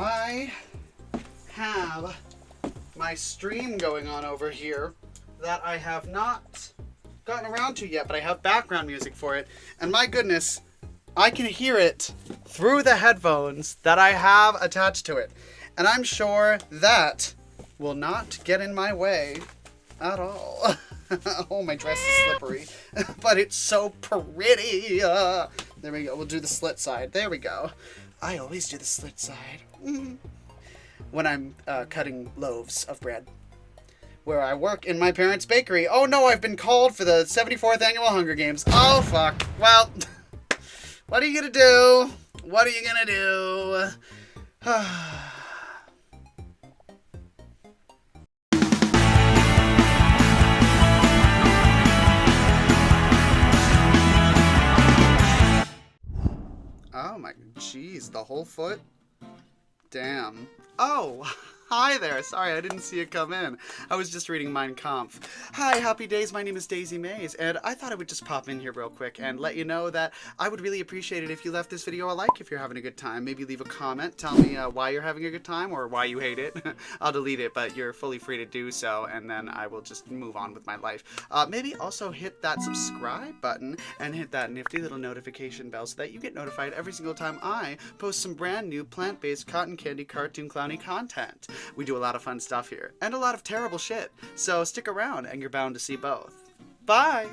I have my stream going on over here that I have not gotten around to yet, but I have background music for it. And my goodness, I can hear it through the headphones that I have attached to it. And I'm sure that will not get in my way at all. Oh, my dress is slippery, but it's so pretty. There we go. We'll do the slit side. There we go. I always do the slit side when I'm cutting loaves of bread, where I work in my parents' bakery. Oh no, I've been called for the 74th annual Hunger Games. Oh fuck. Well, what are you gonna do? What are you gonna do? Oh my, jeez, the whole foot? Damn. Oh, hi there. Sorry, I didn't see you come in. I was just reading Mein Kampf. Hi, happy days. My name is Daisy Maize, and I thought I would just pop in here real quick and let you know that I would really appreciate it if you left this video a like if you're having a good time. Maybe leave a comment. Tell me why you're having a good time or why you hate it. I'll delete it, but you're fully free to do so, and then I will just move on with my life. Maybe also hit that subscribe button and hit that nifty little notification bell so that you get notified every single time I post some brand new plant-based cotton candy cartoon clowny content. We do a lot of fun stuff here, and a lot of terrible shit, so stick around and you're bound to see both. Bye!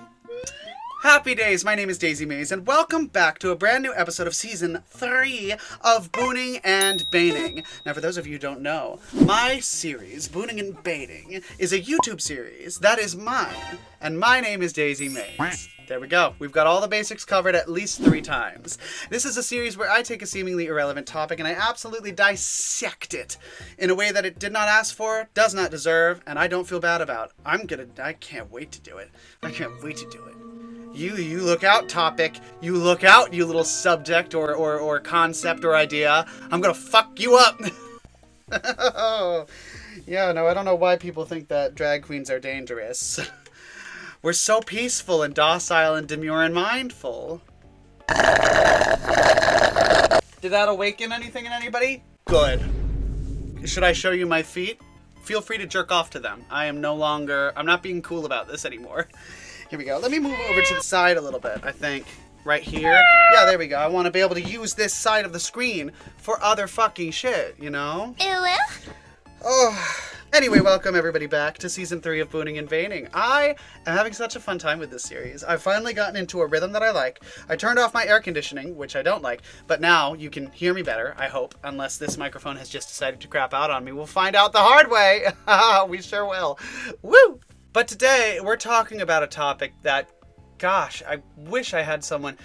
Happy days, my name is Daisy Maize, and welcome back to a brand new episode of Season 3 of Booning and Baiting. Now, for those of you who don't know, my series, Booning and Baiting, is a YouTube series that is mine, and my name is Daisy Maize. There we go. We've got all the basics covered at least 3 times. This is a series where I take a seemingly irrelevant topic and I absolutely dissect it in a way that it did not ask for, does not deserve, and I don't feel bad about. I can't wait to do it. I can't wait to do it. You look out, topic. You look out, you little subject or concept or idea. I'm gonna fuck you up. Yeah, no, I don't know why people think that drag queens are dangerous. We're so peaceful and docile and demure and mindful. Did that awaken anything in anybody? Good. Should I show you my feet? Feel free to jerk off to them. I'm not being cool about this anymore. Here we go. Let me move over to the side a little bit, I think. Right here. Yeah, there we go. I want to be able to use this side of the screen for other fucking shit, you know? Oh. Anyway, welcome everybody back to Season 3 of Booning and Baiting. I am having such a fun time with this series. I've finally gotten into a rhythm that I like. I turned off my air conditioning, which I don't like, but now you can hear me better, I hope, unless this microphone has just decided to crap out on me. We'll find out the hard way. We sure will. Woo! But today, we're talking about a topic that, gosh, I wish I had someone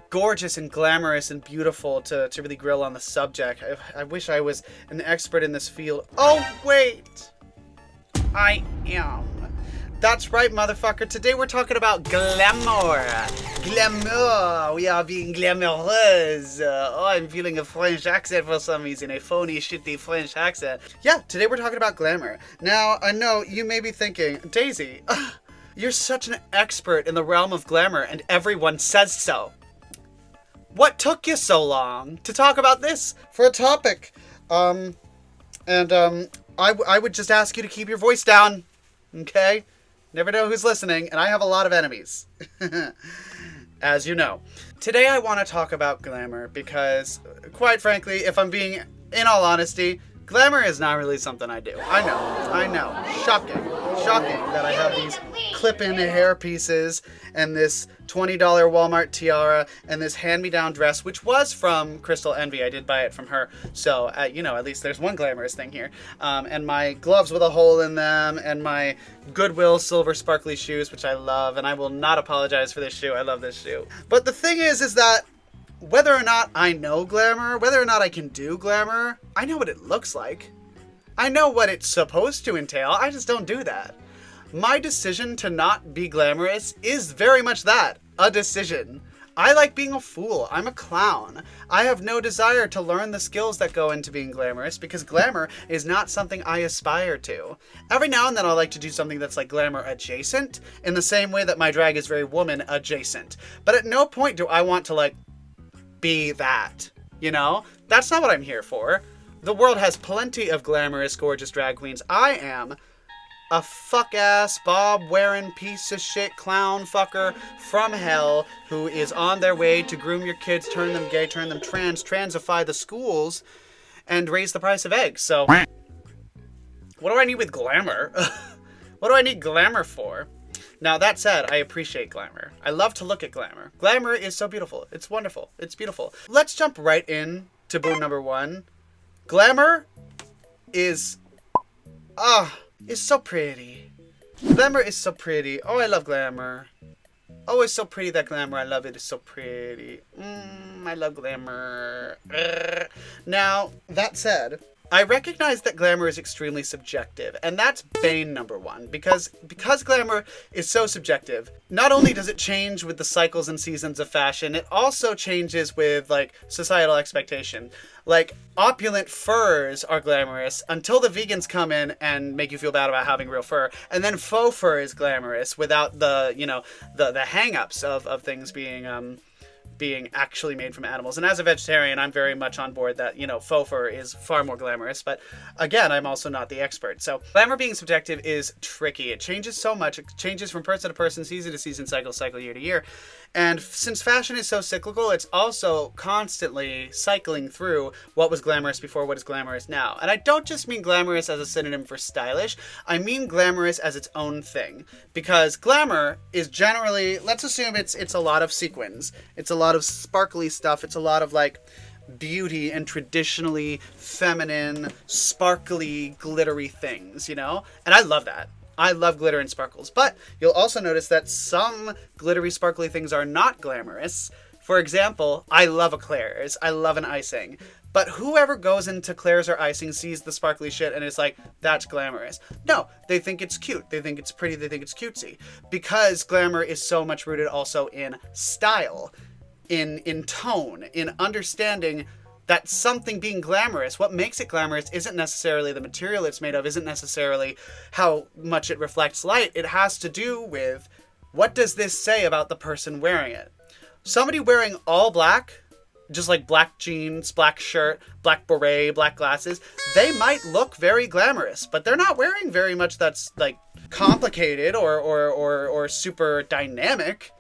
gorgeous and glamorous and beautiful to really grill on the subject. I wish I was an expert in this field. Oh, wait! I am. That's right, motherfucker. Today we're talking about glamour. Glamour. We are being glamoureuse. Oh, I'm feeling a French accent for some reason. A phony, shitty French accent. Yeah, today we're talking about glamour. Now, I know you may be thinking, Daisy, you're such an expert in the realm of glamour and everyone says so. What took you so long to talk about this for a topic? I would just ask you to keep your voice down, okay? Never know who's listening, and I have a lot of enemies, as you know. Today I want to talk about glamour because, quite frankly, if I'm being in all honesty, glamour is not really something I do. I know. Shocking that I have these clip-in hair pieces and this $20 Walmart tiara and this hand-me-down dress, which was from Crystal Envy. I did buy it from her, so, at least there's one glamorous thing here. And my gloves with a hole in them, and my Goodwill silver sparkly shoes, which I love, and I will not apologize for this shoe. I love this shoe. But the thing is that whether or not I know glamour, whether or not I can do glamour, I know what it looks like. I know what it's supposed to entail, I just don't do that. My decision to not be glamorous is very much that, a decision. I like being a fool. I'm a clown. I have no desire to learn the skills that go into being glamorous because glamour is not something I aspire to. Every now and then I like to do something that's like glamour adjacent, in the same way that my drag is very woman adjacent. But at no point do I want to be that, you know? That's not what I'm here for. The world has plenty of glamorous, gorgeous drag queens. I am a fuck-ass, bob-wearing piece of shit clown fucker from hell who is on their way to groom your kids, turn them gay, turn them trans, transify the schools, and raise the price of eggs. So, what do I need with glamour? What do I need glamour for? Now, that said, I appreciate glamour. I love to look at glamour. Glamour is so beautiful. It's wonderful. It's beautiful. Let's jump right in to boom number 1. Glamour is so pretty. Glamour is so pretty. Oh, I love glamour. Oh, it's so pretty, that glamour. I love it. It's so pretty. I love glamour. Now, that said, I recognize that glamour is extremely subjective, and that's bane number 1, because glamour is so subjective, not only does it change with the cycles and seasons of fashion, it also changes with, like, societal expectation. Like, opulent furs are glamorous until the vegans come in and make you feel bad about having real fur, and then faux fur is glamorous without the, you know, the hang-ups of things being actually made from animals. And as a vegetarian, I'm very much on board that, you know, faux fur is far more glamorous, but again, I'm also not the expert. So glamour being subjective is tricky. It changes so much. It changes from person to person, season to season, cycle, year to year. And since fashion is so cyclical, it's also constantly cycling through what was glamorous before, what is glamorous now. And I don't just mean glamorous as a synonym for stylish. I mean glamorous as its own thing. Because glamour is generally, let's assume it's a lot of sequins. It's a lot of sparkly stuff. It's a lot of, like, beauty and traditionally feminine, sparkly, glittery things, you know? And I love that. I love glitter and sparkles, but you'll also notice that some glittery, sparkly things are not glamorous. For example, I love eclairs. I love an icing. But whoever goes into Claire's or icing sees the sparkly shit and is like, that's glamorous. No, they think it's cute. They think it's pretty. They think it's cutesy. Because glamour is so much rooted also in style, in tone, in understanding that something being glamorous, what makes it glamorous isn't necessarily the material it's made of, isn't necessarily how much it reflects light. It has to do with, what does this say about the person wearing it? Somebody wearing all black, just like black jeans, black shirt, black beret, black glasses, they might look very glamorous, but they're not wearing very much that's, like, complicated or super dynamic.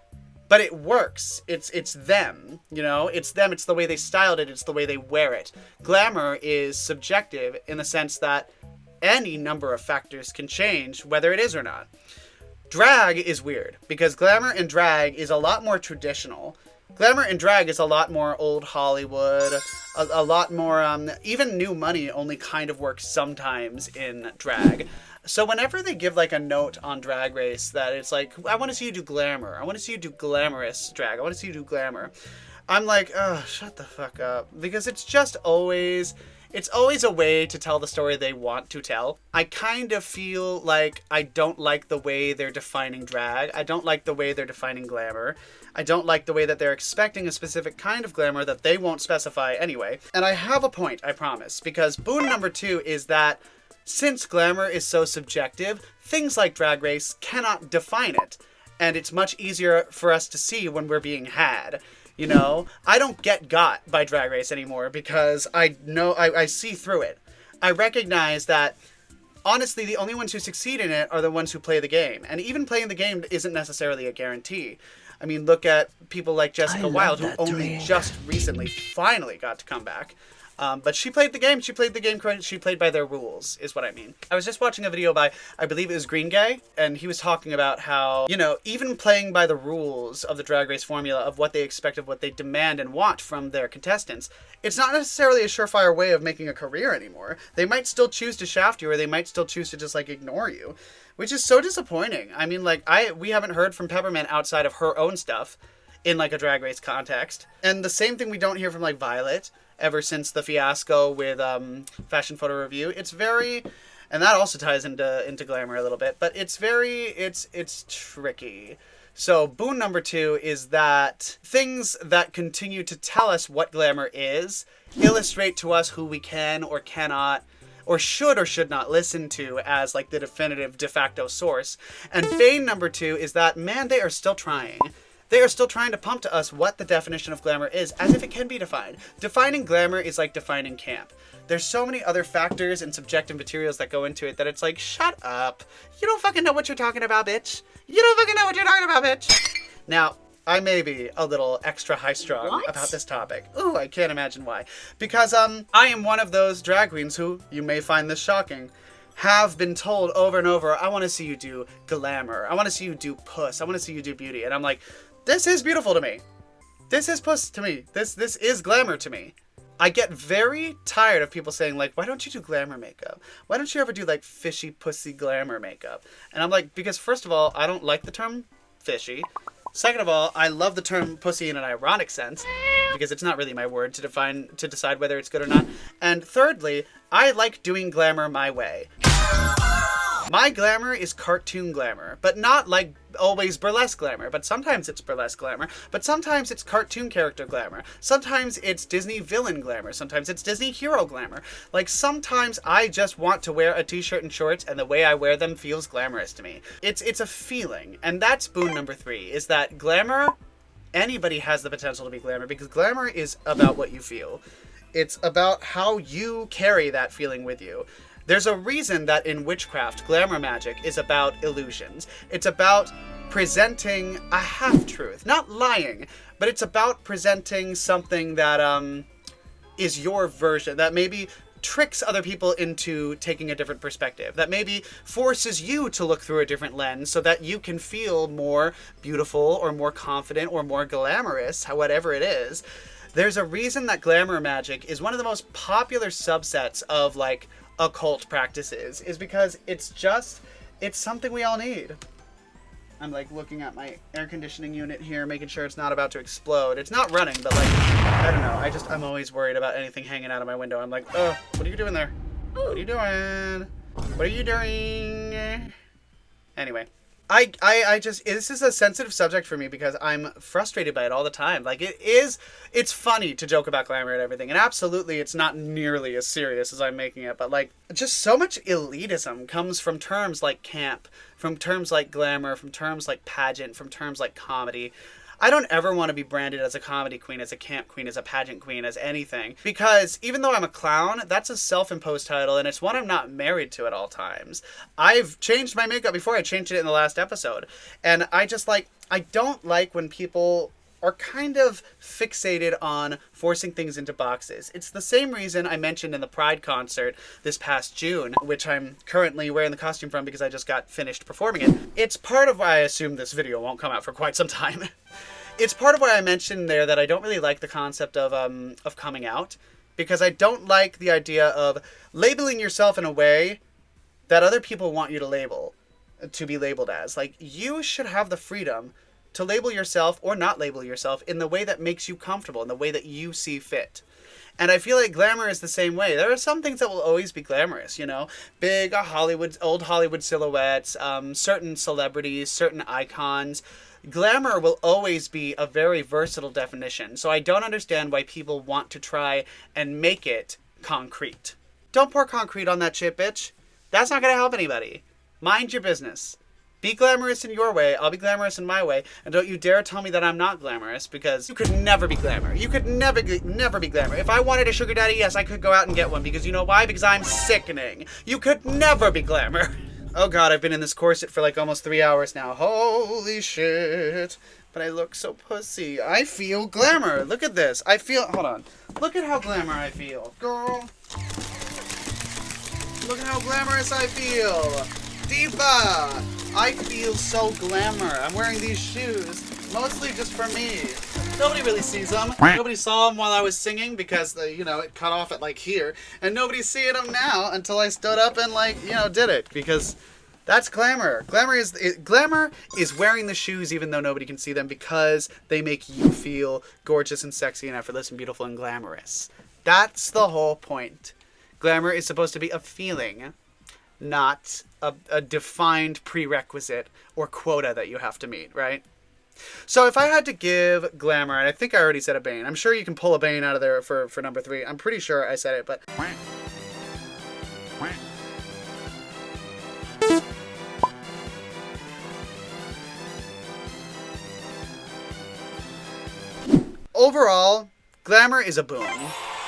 But it works. It's them, you know? It's them. It's the way they styled it. It's the way they wear it. Glamour is subjective in the sense that any number of factors can change whether it is or not. Drag is weird because glamour and drag is a lot more traditional. Glamour and drag is a lot more old Hollywood, a lot more, even new money only kind of works sometimes in drag. So whenever they give, like, a note on Drag Race that it's like, I want to see you do glamour. I want to see you do glamorous drag. I want to see you do glamour. I'm like, oh, shut the fuck up. Because it's just always, it's always a way to tell the story they want to tell. I kind of feel like I don't like the way they're defining drag. I don't like the way they're defining glamour. I don't like the way that they're expecting a specific kind of glamour that they won't specify anyway. And I have a point, I promise. Because boon number 2 is that since glamour is so subjective, things like Drag Race cannot define it. And it's much easier for us to see when we're being had. You know, I don't get got by Drag Race anymore because I know, I see through it. I recognize that, honestly, the only ones who succeed in it are the ones who play the game. And even playing the game isn't necessarily a guarantee. I mean, look at people like Jessica Wilde, who only just recently finally got to come back. But she played the game. She played the game correctly. She played by their rules, is what I mean. I was just watching a video by, I believe it was Green Gay, and he was talking about how, you know, even playing by the rules of the Drag Race formula of what they expect, of what they demand and want from their contestants, it's not necessarily a surefire way of making a career anymore. They might still choose to shaft you, or they might still choose to just, like, ignore you, which is so disappointing. I mean, like, we haven't heard from Peppermint outside of her own stuff in, like, a Drag Race context. And the same thing we don't hear from, like, Violet ever since the fiasco with Fashion Photo Review. It's very, and that also ties into glamour a little bit, but it's very, it's tricky. So boon number 2 is that things that continue to tell us what glamour is illustrate to us who we can or cannot or should not listen to as, like, the definitive de facto source. And bane number 2 is that, man, they are still trying. They are still trying to pump to us what the definition of glamour is, as if it can be defined. Defining glamour is like defining camp. there's so many other factors and subjective materials that go into it that it's like, shut up. You don't fucking know what you're talking about, bitch. You don't fucking know what you're talking about, bitch. Now, I may be a little extra high-strung about this topic. Ooh, I can't imagine why. Because I am one of those drag queens who, you may find this shocking, have been told over and over, I want to see you do glamour. I want to see you do puss. I want to see you do beauty. And I'm like, this is beautiful to me. This is puss to me. This is glamour to me. I get very tired of people saying, like, why don't you do glamour makeup? Why don't you ever do, like, fishy pussy glamour makeup? And I'm like, because first of all, I don't like the term fishy. Second of all, I love the term pussy in an ironic sense, because it's not really my word to decide whether it's good or not. And thirdly, I like doing glamour my way. My glamour is cartoon glamour, but not like always burlesque glamour, but sometimes it's burlesque glamour, but sometimes it's cartoon character glamour, sometimes it's Disney villain glamour, sometimes it's Disney hero glamour. Like, sometimes I just want to wear a t-shirt and shorts and the way I wear them feels glamorous to me. It's a feeling, and that's boon number 3, is that glamour, anybody has the potential to be glamour, because glamour is about what you feel. It's about how you carry that feeling with you. There's a reason that in witchcraft, glamour magic is about illusions. It's about presenting a half-truth. Not lying, but it's about presenting something that is your version, that maybe tricks other people into taking a different perspective, that maybe forces you to look through a different lens so that you can feel more beautiful or more confident or more glamorous, whatever it is. There's a reason that glamour magic is one of the most popular subsets of, like, occult practices, is because it's something we all need. I'm like looking at my air conditioning unit here, making sure it's not about to explode. It's not running, but like, I don't know. I'm always worried about anything hanging out of my window. I'm like, oh, what are you doing there? What are you doing? What are you doing? Anyway. This is a sensitive subject for me because I'm frustrated by it all the time. Like, it's funny to joke about glamour and everything, and absolutely it's not nearly as serious as I'm making it, but like, just so much elitism comes from terms like camp, from terms like glamour, from terms like pageant, from terms like comedy. I don't ever want to be branded as a comedy queen, as a camp queen, as a pageant queen, as anything. Because even though I'm a clown, that's a self-imposed title, and it's one I'm not married to at all times. I've changed my makeup before. I changed it in the last episode. And I don't like when people are kind of fixated on forcing things into boxes. It's the same reason I mentioned in the Pride concert this past June, which I'm currently wearing the costume from because I just got finished performing it. It's part of why I assume this video won't come out for quite some time. It's part of why I mentioned there that I don't really like the concept of coming out, because I don't like the idea of labeling yourself in a way that other people want you to be labeled as. Like, you should have the freedom to label yourself or not label yourself in the way that makes you comfortable, in the way that you see fit. And I feel like glamour is the same way. There are some things that will always be glamorous, you know? Big old Hollywood silhouettes, certain celebrities, certain icons. Glamour will always be a very versatile definition, so I don't understand why people want to try and make it concrete. Don't pour concrete on that shit, bitch. That's not gonna help anybody. Mind your business. Be glamorous in your way, I'll be glamorous in my way, and don't you dare tell me that I'm not glamorous, because you could never be glamour. You could never be glamour. If I wanted a sugar daddy, yes, I could go out and get one, because you know why? Because I'm sickening. You could never be glamour. Oh god, I've been in this corset for like almost 3 hours now. Holy shit. But I look so pussy. I feel glamour. Look at this. Hold on. Look at how glamour I feel. Girl. Look at how glamorous I feel. Diva. I feel so glamour. I'm wearing these shoes, mostly just for me. Nobody really sees them. Nobody saw them while I was singing because, it cut off at like here. And nobody's seeing them now until I stood up and did it. Because that's glamour. Glamour is wearing the shoes even though nobody can see them because they make you feel gorgeous and sexy and effortless and beautiful and glamorous. That's the whole point. Glamour is supposed to be a feeling, not a defined prerequisite or quota that you have to meet, right? So if I had to give glamour, and I think I already said a bane. I'm sure you can pull a bane out of there for number 3. I'm pretty sure I said it, but... Overall, glamour is a boon.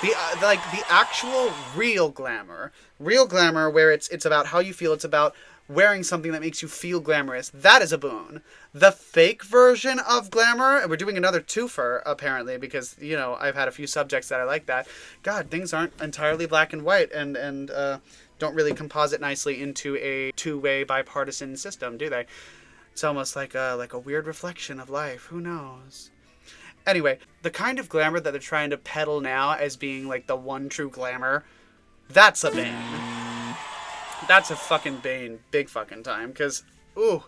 The actual real glamour where it's about how you feel, it's about wearing something that makes you feel glamorous. That is a boon. The fake version of glamour, and we're doing another twofer apparently because I've had a few subjects that I like that. God, things aren't entirely black and white and don't really composite nicely into a two-way bipartisan system, do they? It's almost like a weird reflection of life. Who knows? Anyway, the kind of glamour that they're trying to peddle now as being like the one true glamour, that's a bane. That's a fucking bane, big fucking time. Because, ooh,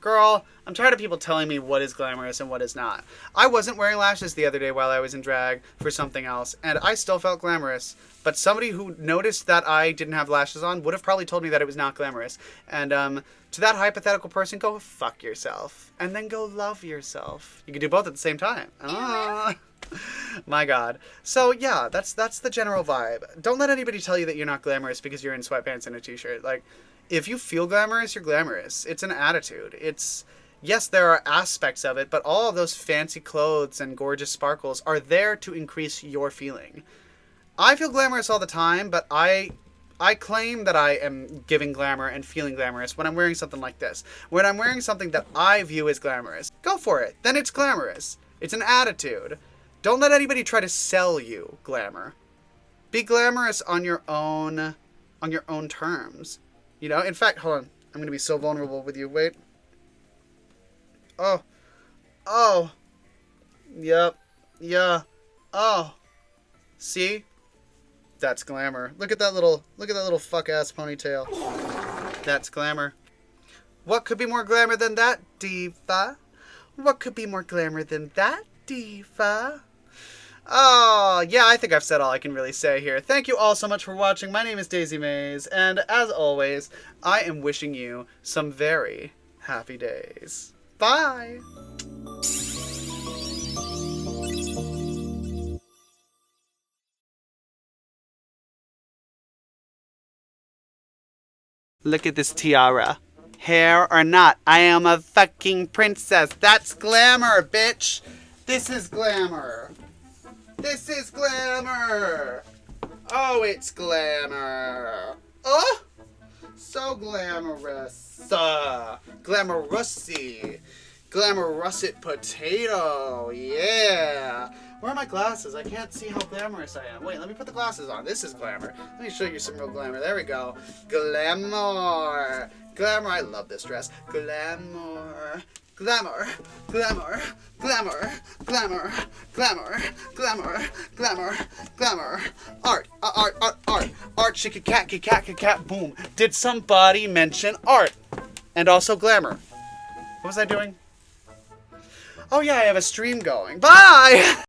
girl, I'm tired of people telling me what is glamorous and what is not. I wasn't wearing lashes the other day while I was in drag for something else, and I still felt glamorous. But somebody who noticed that I didn't have lashes on would have probably told me that it was not glamorous. And to that hypothetical person, go fuck yourself. And then go love yourself. You can do both at the same time. Ah. My God. So yeah, that's the general vibe. Don't let anybody tell you that you're not glamorous because you're in sweatpants and a t-shirt. Like, if you feel glamorous, you're glamorous. It's an attitude. Yes, there are aspects of it, but all of those fancy clothes and gorgeous sparkles are there to increase your feeling. I feel glamorous all the time, but I claim that I am giving glamour and feeling glamorous when I'm wearing something like this. When I'm wearing something that I view as glamorous, go for it. Then it's glamorous. It's an attitude. Don't let anybody try to sell you glamour. Be glamorous on your own terms. In fact, hold on. I'm going to be so vulnerable with you. Wait. Oh. Yep. Yeah. Oh. See? That's glamour. Look at that little fuck ass ponytail. That's glamour. What could be more glamour than that, diva? What could be more glamour than that, diva? Oh, yeah, I think I've said all I can really say here. Thank you all so much for watching. My name is Daisy Maize, and as always, I am wishing you some very happy days. Bye! Look at this tiara. Hair or not, I am a fucking princess. That's glamour, bitch! This is glamour! This is glamour! Oh, it's glamour! Oh! So glamorous. Glamorousy. Glamorusset potato. Yeah. Where are my glasses? I can't see how glamorous I am. Wait, let me put the glasses on. This is glamour. Let me show you some real glamour. There we go. Glamour. Glamour. I love this dress. Glamour. Glamour, glamour, glamour, glamour, glamour, glamour, glamour, glamour. Art, art, shiki cat, boom. Did somebody mention art? And also glamour. What was I doing? Oh yeah, I have a stream going. Bye!